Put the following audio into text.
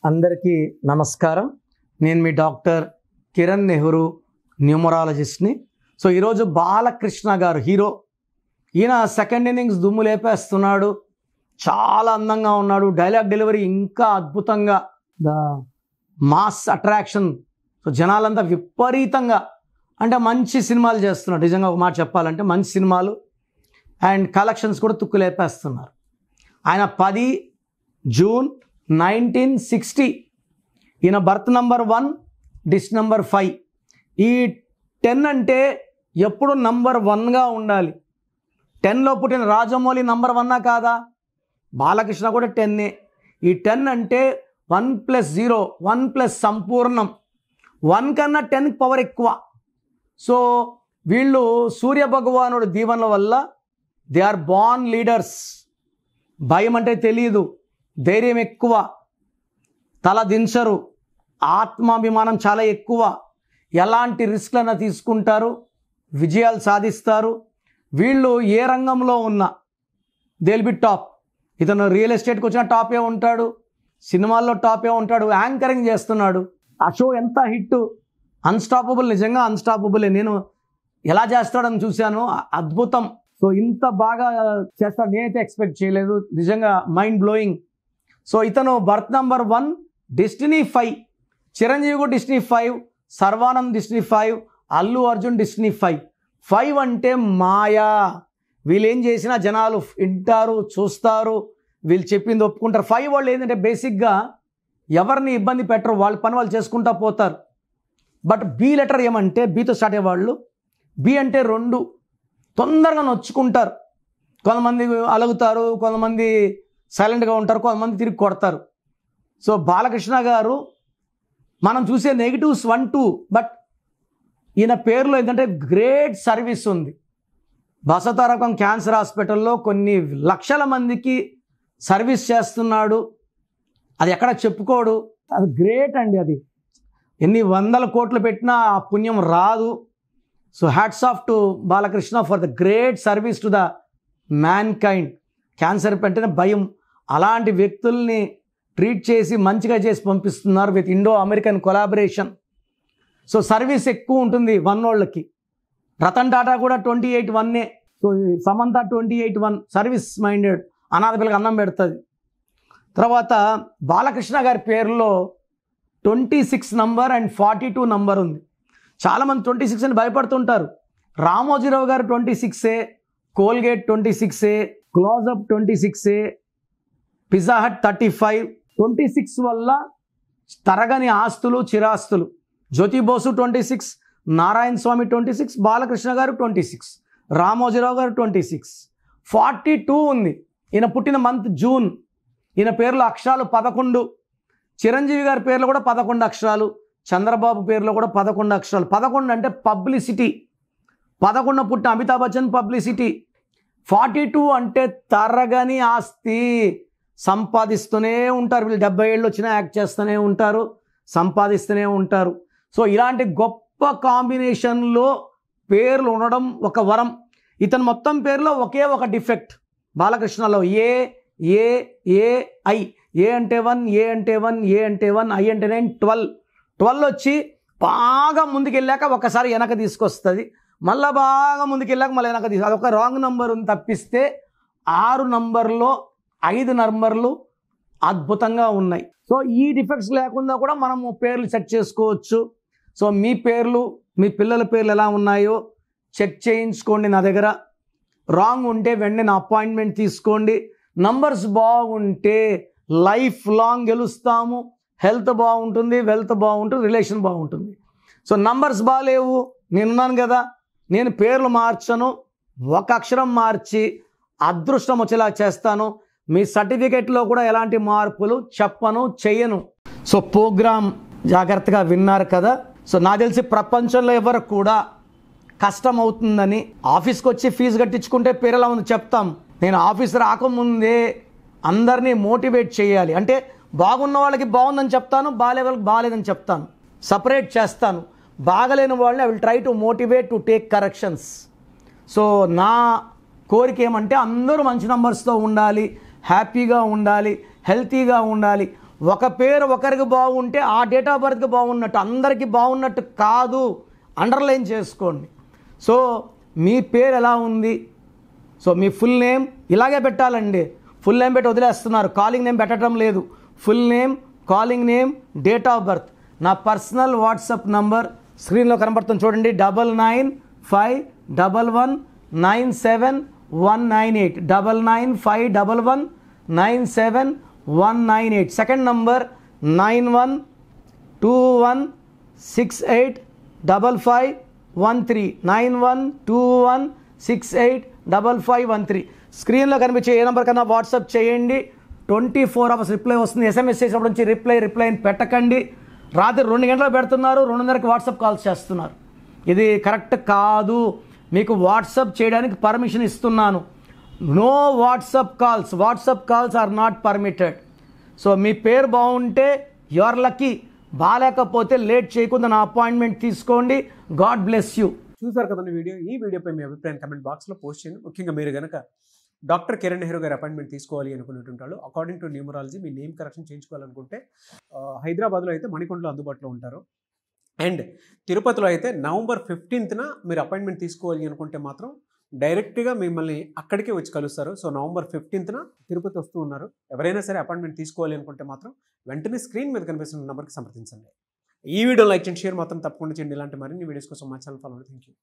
అందరికీ నమస్కారం. నేను మీ డాక్టర్ కిరణ్ నెహ్రూ, న్యూమరాలజిస్ట్ని. సో ఈరోజు బాలకృష్ణ గారు హీరో. ఈయన సెకండ్ ఇన్నింగ్స్ దుమ్ము లేపేస్తున్నాడు. చాలా అందంగా ఉన్నాడు. డైలాగ్ డెలివరీ ఇంకా అద్భుతంగా, ద మాస్ అట్రాక్షన్. సో జనాలంతా విపరీతంగా అంటే మంచి సినిమాలు చేస్తున్నాడు. నిజంగా ఒక మాట చెప్పాలంటే మంచి సినిమాలు అండ్ కలెక్షన్స్ కూడా తుక్కు లేపేస్తున్నారు. ఆయన 10 జూన్ 1960. ఈయన బర్త్ నంబర్ 1, డిస్ నంబర్ 5. ఈ 10 అంటే ఎప్పుడు నంబర్ 1గా ఉండాలి. 10లో పుట్టిన రాజమౌళి నంబర్ 1 కాదా? బాలకృష్ణ కూడా 10. ఈ 10 అంటే 1+0, 1+ సంపూర్ణం. 1 కన్నా 10 పవర్ ఎక్కువ. సో వీళ్ళు సూర్య భగవానుడు దీవెనల వల్ల దే ఆర్ బార్న్ లీడర్స్. భయం అంటే తెలియదు, ధైర్యం ఎక్కువ, తల దించరు, ఆత్మాభిమానం చాలా ఎక్కువ, ఎలాంటి రిస్క్లైనా తీసుకుంటారు, విజయాలు సాధిస్తారు. వీళ్ళు ఏ రంగంలో ఉన్నా దే విల్ బి టాప్. ఇతను రియల్ ఎస్టేట్కి వచ్చిన టాపే ఉంటాడు, సినిమాల్లో టాపే ఉంటాడు, యాంకరింగ్ చేస్తున్నాడు. ఆ షో ఎంత హిట్, అన్స్టాపబుల్. నిజంగా అన్స్టాపబులే. నేను ఎలా చేస్తాడని చూశాను, అద్భుతం. సో ఇంత బాగా చేస్తాడు నేనైతే ఎక్స్పెక్ట్ చేయలేదు. నిజంగా మైండ్ బ్లోయింగ్. సో ఇతను బర్త్ నంబర్ 1, డెస్టినీ 5. చిరంజీవి కూడా destiny 5, Sharwanand destiny 5, Allu Arjun destiny 5. 5 అంటే మాయా. వీళ్ళు ఏం చేసినా జనాలు వింటారు, చూస్తారు, వీళ్ళు చెప్పింది ఒప్పుకుంటారు. 5 వాళ్ళు ఏంటంటే బేసిక్గా ఎవరిని ఇబ్బంది పెట్టరు, వాళ్ళ పని వాళ్ళు చేసుకుంటా పోతారు. బట్ బి లెటర్ ఏమంటే, బీతో స్టార్ట్ అయ్యేవాళ్ళు, బి అంటే 2, తొందరగా నొచ్చుకుంటారు. కొంతమంది అలుగుతారు, కొంతమంది సైలెంట్గా ఉంటారు, కొంతమంది తిరిగి కొడతారు. సో బాలకృష్ణ గారు మనం చూసే నెగిటివ్స్ 1, 2, బట్ ఈయన పేరులో ఏంటంటే గ్రేట్ సర్వీస్ ఉంది. బసవతారకం క్యాన్సర్ హాస్పిటల్లో కొన్ని లక్షల మందికి సర్వీస్ చేస్తున్నాడు. అది ఎక్కడ చెప్పుకోడు. అది గ్రేట్ అండి. అది ఎన్ని 100 కోట్లు పెట్టినా ఆ పుణ్యం రాదు. So hats off to Balakrishna for the great service to the man kind. Cancer అంటేనే భయం. అలాంటి వ్యక్తుల్ని ట్రీట్ చేసి మంచిగా చేసి పంపిస్తున్నారు with Indo American collaboration. So service ఎక్కువ ఉంటుంది 1 వాళ్ళకి. రతన్ టాటా కూడా 28-1. సో సమంత 28-1. Service minded. అనాథ పిల్లకి అన్నం పెడుతుంది. తర్వాత బాలకృష్ణ గారి పేరులో 26 నంబర్ అండ్ 42 నంబర్ ఉంది. చాలామంది 26 అని భయపడుతుంటారు. రామోజీరావు గారు 26, కోల్గేట్ 26, క్లోజప్ 26, పిజ్జా హట్ 35. 26 వల్ల తరగని ఆస్తులు, చిరాస్తులు. జ్యోతిబోసు 26, నారాయణ స్వామి 26, బాలకృష్ణ గారు 26, రామోజీరావు గారు 26. 42 ఉంది. ఈయన పుట్టిన మంత్ జూన్. ఈయన పేర్లో అక్షరాలు 11. చిరంజీవి గారి పేర్లో కూడా 11 అక్షరాలు, చంద్రబాబు పేరులో కూడా 11 అక్షరాలు. 11 అంటే పబ్లిసిటీ. 11 పుట్టిన అమితాబ్ బచ్చన్ పబ్లిసిటీ. 42 అంటే తరగని ఆస్తి. సంపాదిస్తూనే ఉంటారు వీళ్ళు. 70 ఏళ్ళు వచ్చినా యాక్ట్ చేస్తూనే ఉంటారు, సంపాదిస్తూనే ఉంటారు. సో ఇలాంటి గొప్ప కాంబినేషన్లో పేర్లు ఉండడం ఒక వరం. ఇతను మొత్తం పేరులో ఒకే ఒక defect. బాలకృష్ణలో A A A I. ఏ అంటే 1, ఏ అంటే 1, ఏ అంటే 1, ఐ అంటే 9, 12 వచ్చి బాగా ముందుకెళ్ళాక ఒకసారి వెనక తీసుకొస్తుంది, మళ్ళీ బాగా ముందుకెళ్ళాక మళ్ళీ వెనక అదొక రాంగ్ నెంబర్ ఉంది. తప్పిస్తే 6 నంబర్లో 5 నంబర్లు అద్భుతంగా ఉన్నాయి. సో ఈ డిఫెక్ట్స్ లేకుండా కూడా మనము పేర్లు సెట్ చేసుకోవచ్చు. సో మీ పేర్లు, మీ పిల్లల పేర్లు ఎలా ఉన్నాయో చెక్ చేయించుకోండి నా దగ్గర. రాంగ్ ఉంటే వెంటనే నా అపాయింట్మెంట్ తీసుకోండి. నంబర్స్ బాగుంటే లైఫ్ లాంగ్ గెలుస్తాము. హెల్త్ బాగుంటుంది, వెల్త్ బాగుంటుంది, రిలేషన్ బాగుంటుంది. సో నంబర్స్ బాగాలేవు, నేనున్నాను కదా, నేను పేర్లు మార్చను, ఒక అక్షరం మార్చి అదృష్టం వచ్చేలా చేస్తాను. మీ సర్టిఫికెట్లో కూడా ఎలాంటి మార్పులు చెప్పను, చెయ్యను. సో ప్రోగ్రామ్ జాగ్రత్తగా విన్నారు కదా. సో నాకు తెలిసి ప్రపంచంలో ఎవరు కూడా కష్టం అవుతుందని ఆఫీస్కి వచ్చి ఫీజు కట్టించుకుంటే పేరు ఎలా ఉంది చెప్తాం. నేను ఆఫీస్ రాకముందే అందరినీ మోటివేట్ చేయాలి. అంటే బాగున్న వాళ్ళకి బాగుందని చెప్తాను, బాగాలే వాళ్ళకి బాగాలేదని చెప్తాను, సపరేట్ చేస్తాను. బాగలేని వాళ్ళని I will try to motivate to take corrections. So నా కోరిక ఏమంటే అందరూ మంచి నంబర్స్తో ఉండాలి, హ్యాపీగా ఉండాలి, హెల్తీగా ఉండాలి. ఒక పేరు ఒకరికి బాగుంటే ఆ డేట్ ఆఫ్ బర్త్కి బాగున్నట్టు, అందరికీ బాగున్నట్టు కాదు. అండర్లైన్ చేసుకోండి. సో మీ పేరు ఎలా ఉంది, సో మీ ఫుల్ నేమ్ ఇలాగే పెట్టాలండి. ఫుల్ నేమ్ పెట్టి వదిలేస్తున్నారు, కాలింగ్ నేమ్ పెట్టడం లేదు. Full name, calling name, date of birth. నా పర్సనల్ వాట్సాప్ నంబర్ స్క్రీన్లో కనబడుతుంది చూడండి, 9951197198, 9951197198. Second number 9121685513, 9121685513. స్క్రీన్లో కనిపించే ఏ నెంబర్ కన్నా వాట్సాప్ చేయండి. 24 hours రిప్లై వస్తుంది. ఎస్ఎంఎస్ చేసినప్పటి నుంచి రిప్లై అని పెట్టకండి. రాత్రి 2 గంటలు పెడుతున్నారు, 2:30కి వాట్సాప్ కాల్స్ చేస్తున్నారు. ఇది కరెక్ట్ కాదు. మీకు వాట్సాప్ చేయడానికి పర్మిషన్ ఇస్తున్నాను. No WhatsApp calls are not permitted. So మీ పేరు బాగుంటే యు ఆర్ లక్కీ, బాగాలేకపోతే లేట్ చేయకుండా నా అపాయింట్మెంట్ తీసుకోండి. God bless you. చూసారు కదండి వీడియో. ఈ వీడియోపై మీ అభిప్రాయం కమెంట్ బాక్స్లో పోస్ట్ చేయండి. ముఖ్యంగా మీరు కనుక డాక్టర్ కిరణ్ నెహ్రూ గారి అపాయింట్మెంట్ తీసుకోవాలి అనుకునేటుంటారు. అకార్డింగ్ టు న్యూమరాలజీ మీ నేమ్ కరెక్షన్ చేయించుకోవాలనుకుంటే హైదరాబాద్లో అయితే మణికొండలో అందుబాటులో ఉంటారు. అండ్ తిరుపతిలో అయితే November 15th మీరు అపాయింట్మెంట్ తీసుకోవాలి అనుకుంటే మాత్రం డైరెక్ట్గా మిమ్మల్ని అక్కడికే వచ్చి కలుస్తారు. సో November 15th తిరుపతి వస్తూ ఉన్నారు. ఎవరైనా సరే అపాయింట్మెంట్ తీసుకోవాలి అనుకుంటే మాత్రం వెంటనే స్క్రీన్ మీద కనిపిస్తున్న నెంబర్కి సంప్రదించండి. ఈ వీడియో లైక్ చేయండి, షేర్ మాత్రం తప్పకుండా చేయండి. ఇలాంటి మరిన్ని వీడియోస్ కోసం మా ఛానల్ ఫాలో అవ్వండి. Thank you.